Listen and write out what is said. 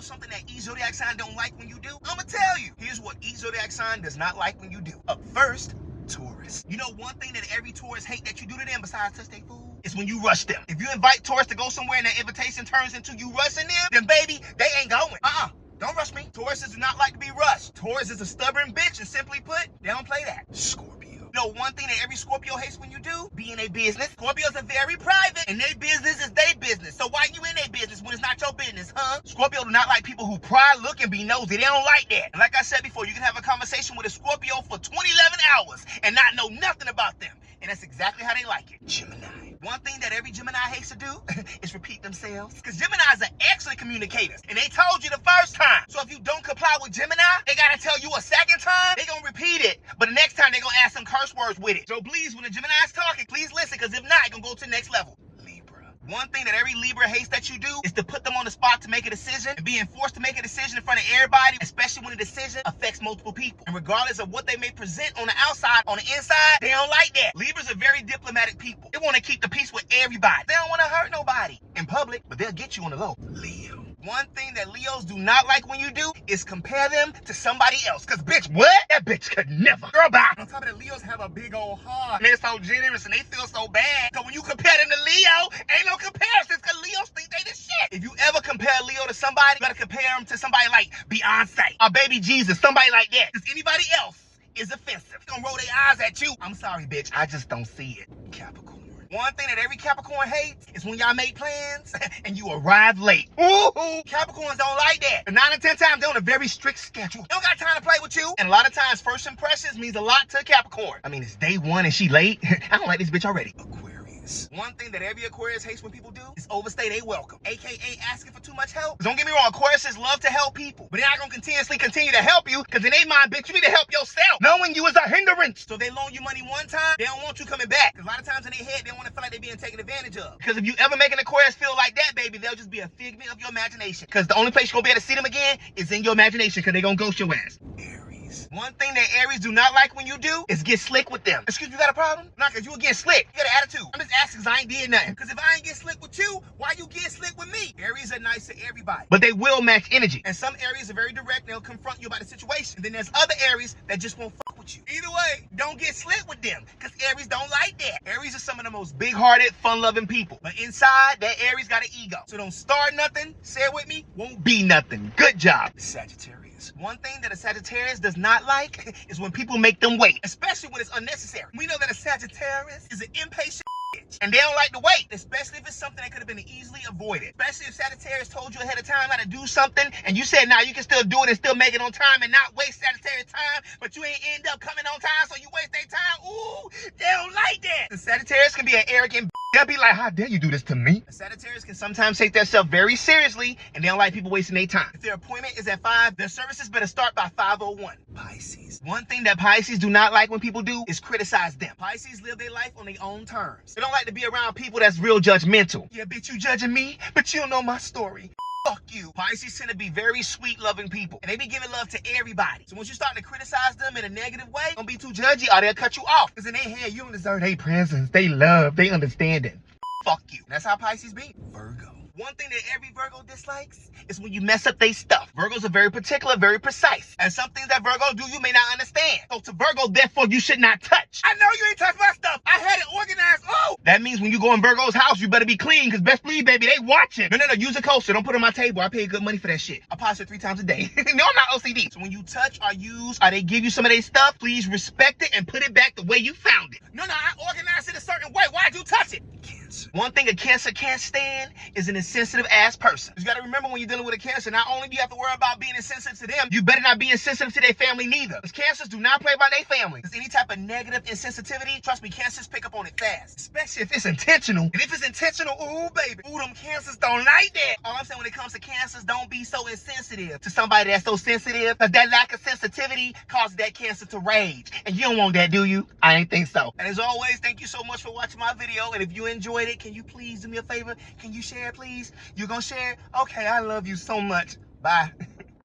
something that each zodiac sign don't like when you do? I'ma tell you. Here's what each zodiac sign does not like when you do. Up first, Taurus. You know one thing that every Taurus hate that you do to them besides touch their food? Is when you rush them. If you invite Taurus to go somewhere and that invitation turns into you rushing them, then baby, they ain't going. Don't rush me. Tauruses do not like to be rushed. Taurus is a stubborn bitch, and simply put, they don't play that. Scorpio. You know one thing that every Scorpio hates when you do? Be in a business. Scorpios are very private, and their business is their business. So why you in their business when it's not your business, huh? Scorpio do not like people who pry, look, and be nosy. They don't like that. And like I said before, you can have a conversation with a Scorpio for 11 hours and not know nothing about them. And that's exactly how they like it. Gemini. One thing that every Gemini hates to do is repeat themselves. Because Geminis are excellent communicators. And they told you the first time. So if you don't comply with Gemini, they got to tell you a second time. They going to repeat it. But the next time, they going to add some curse words with it. So please, when the Gemini's talking, please listen. Because if not, it's going to go to the next level. One thing that every Libra hates that you do is to put them on the spot to make a decision and being forced to make a decision in front of everybody, especially when the decision affects multiple people. And regardless of what they may present on the outside, on the inside, they don't like that. Libras are very diplomatic people. They want to keep the peace with everybody. They don't want to hurt nobody in public, but they'll get you on the low. Leo. One thing that Leos do not like when you do is compare them to somebody else. Cause bitch, what? That bitch could never. Girl, bye. On top of that, Leos have a big old heart. They're so generous and they feel so bad. So when you compare them to Leo, ain't no comparisons cause Leos think they the shit. If you ever compare Leo to somebody, you gotta compare them to somebody like Beyonce or Baby Jesus, somebody like that. Cause anybody else is offensive. They gonna roll their eyes at you. I'm sorry, bitch. I just don't see it. Capricorn. One thing that every Capricorn hates is when y'all make plans and you arrive late. Ooh, Capricorns don't like that. But 9 out of 10 times, they're on a very strict schedule. They don't got time to play with you. And a lot of times, first impressions means a lot to a Capricorn. I mean, it's day one and she late. I don't like this bitch already. Aquarius. One thing that every Aquarius hates when people do is overstay their welcome, aka asking for too much help. Don't get me wrong, Aquariuses love to help people, but they're not gonna continuously continue to help you because in their mind, bitch, you need to help yourself. Knowing you is a hindrance. So if they loan you money one time, they don't want you coming back. Because a lot of times in their head, they want to feel like they're being taken advantage of. Because if you ever make an Aquarius feel like that, baby, they'll just be a figment of your imagination. Because the only place you're gonna be able to see them again is in your imagination because they're gonna ghost your ass. Aries. One thing that Aries do not like when you do is get slick with them. Excuse me, you got a problem? Nah, because you will get slick. You got an attitude. I'm just asking because I ain't did nothing. Because if I ain't get slick with you, why you get slick with me? Aries are nice to everybody, but they will match energy. And some Aries are very direct. They'll confront you about the situation. And then there's other Aries that just won't fuck with you. Either way, don't get slick with them because Aries don't like that. Aries are some of the most big-hearted, fun-loving people. But inside, that Aries got an ego. So don't start nothing, say it with me, won't be nothing. Good job. Sagittarius. One thing that a Sagittarius does not like is when people make them wait, especially when it's unnecessary. We know that a Sagittarius is an impatient bitch, and they don't like to wait, especially if it's something that could have been easily avoided. Especially if Sagittarius told you ahead of time how to do something, and you said, nah, you can still do it and still make it on time and not waste Sagittarius time, but you ain't end up coming on time, so you waste their time. Ooh, they don't like that. The Sagittarius can be an arrogant. They'll be like, how dare you do this to me? A Sagittarius can sometimes take themselves very seriously, and they don't like people wasting their time. If their appointment is at 5, their services better start by 5:01. Pisces. One thing that Pisces do not like when people do is criticize them. Pisces live their life on their own terms. They don't like to be around people that's real judgmental. Yeah, bitch, you judging me, but you don't know my story. Fuck you. Pisces tend to be very sweet, loving people. And they be giving love to everybody. So once you start to criticize them in a negative way, don't be too judgy or they'll cut you off. Because in their head, you don't deserve their presence, they love, they understanding. Fuck you. That's how Pisces be. Virgo. One thing that every Virgo dislikes is when you mess up their stuff. Virgos are very particular, very precise. And some things that Virgo do, you may not understand. So to Virgo, therefore, you should not touch. I know you ain't touch my stuff. I had it organized. Oh! That means when you go in Virgo's house, you better be clean, because best believe, baby, they watching. No, use a coaster. Don't put it on my table. I pay good money for that shit. I polish it 3 times a day. No, I'm not OCD. So when you touch or use or they give you some of their stuff, please respect it and put it back the way you found it. No, I organized it a certain way. Why'd you touch it? Cancer. One thing a Cancer can't stand is an insensitive ass person. You gotta remember when you're dealing with a Cancer, not only do you have to worry about being insensitive to them, you better not be insensitive to their family neither. Because Cancers do not play by their family. Because any type of negative insensitivity, trust me, Cancers pick up on it fast. Especially if it's intentional. And if it's intentional, ooh, baby. Ooh, them Cancers don't like that. All I'm saying when it comes to Cancers, don't be so insensitive to somebody that's so sensitive. Because that lack of sensitivity causes that Cancer to rage. And you don't want that, do you? I ain't think so. And as always, thank you so much for watching my video. And if you enjoyed it, can you please do me a favor? Can you share, please? You gonna share? Okay, I love you so much. Bye.